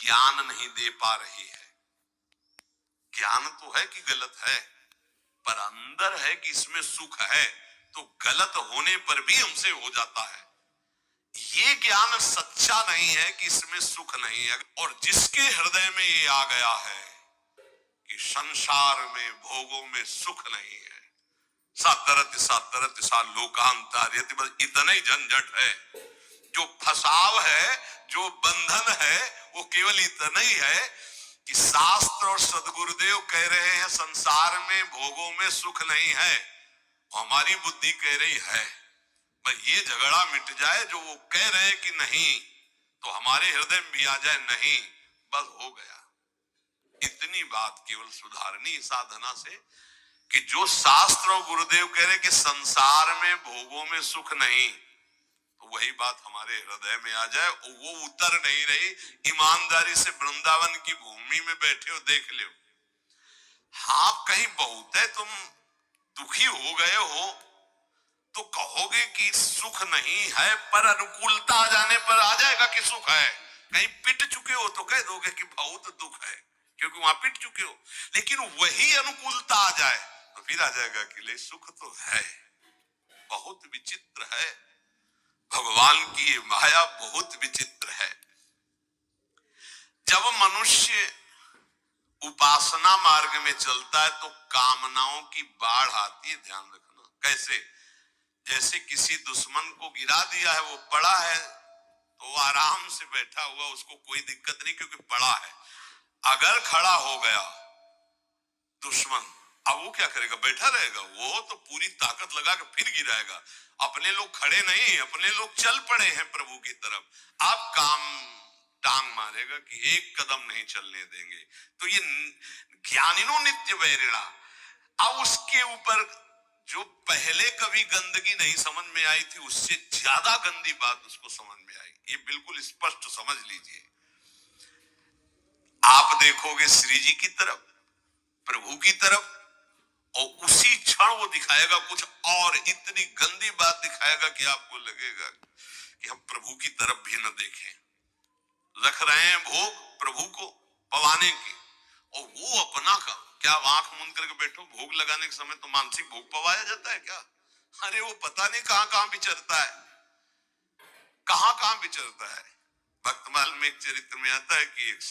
ज्ञान नहीं दे पा रही है। ज्ञान तो है कि गलत है, पर अंदर है कि इसमें सुख है, तो गलत होने पर भी हमसे हो जाता है। ये ज्ञान सच्चा नहीं है कि इसमें सुख नहीं है। और जिसके हृदय में ये आ गया है कि संसार में भोगों में सुख नहीं है, सातरत सा लोकांतर, बस इतना ही झंझट है। जो फसाव है, जो बंधन है, वो केवल इतना ही है कि शास्त्र और सदगुरुदेव कह रहे हैं संसार में भोगों में सुख नहीं है, हमारी बुद्धि कह रही है। भाई ये झगड़ा मिट जाए, जो वो कह रहे हैं कि नहीं, तो हमारे हृदय में भी आ जाए नहीं, बस हो गया। इतनी बात केवल सुधारनी साधना से कि जो शास्त्र और गुरुदेव कह रहे कि संसार में भोगों में सुख नहीं, तो वही बात हमारे हृदय में आ जाए। वो उतर नहीं रही। ईमानदारी से वृंदावन की भूमि में बैठे हो, देख लो, हाँ कहीं बहुत है, तुम दुखी हो गए हो तो कहोगे कि सुख नहीं है, पर अनुकूलता आ जाने पर आ जाएगा कि सुख है। कहीं पिट चुके हो तो कह दोगे कि बहुत दुख है, क्योंकि वहां पिट चुके हो। लेकिन वही अनुकूलता आ जाए तो फिर आ जाएगा कि ले सुख तो है। बहुत विचित्र है भगवान की ये माया, बहुत विचित्र है। जब मनुष्य उपासना मार्ग में चलता है तो कामनाओं की बाढ़ आती है, ध्यान रखना। कैसे? जैसे किसी दुश्मन को गिरा दिया है, वो पड़ा है तो वो आराम से बैठा हुआ, उसको कोई दिक्कत नहीं क्योंकि पड़ा है। अगर खड़ा हो गया दुश्मन, अब वो क्या करेगा? बैठा रहेगा? वो तो पूरी ताकत लगा के फिर गिराएगा। अपने लोग खड़े नहीं, अपने लोग चल पड़े हैं प्रभु की तरफ। आप काम टांग मारेगा कि एक कदम नहीं चलने देंगे। तो ये ज्ञानिनो नित्य वैरिणा। अब उसके ऊपर जो पहले कभी गंदगी नहीं समझ में आई थी, उससे ज्यादा गंदी बात उसको समझ में आई। ये बिल्कुल स्पष्ट समझ लीजिए। आप देखोगे श्री जी की तरफ, प्रभु की तरफ, और उसी क्षण वो दिखाएगा कुछ और, इतनी गंदी बात दिखाएगा कि आपको लगेगा कि हम प्रभु की तरफ भी न देखें। रख रहे हैं भोग प्रभु को पवाने के, और वो अपना का क्या आंख मूंद करके बैठो। भोग लगाने के समय तो मानसिक भोग पवाया जाता है क्या? अरे वो पता नहीं कहां कहां विचरता है, कहां कहां विचरता है। भक्तमाल में एक चरित्र में आता है कि एक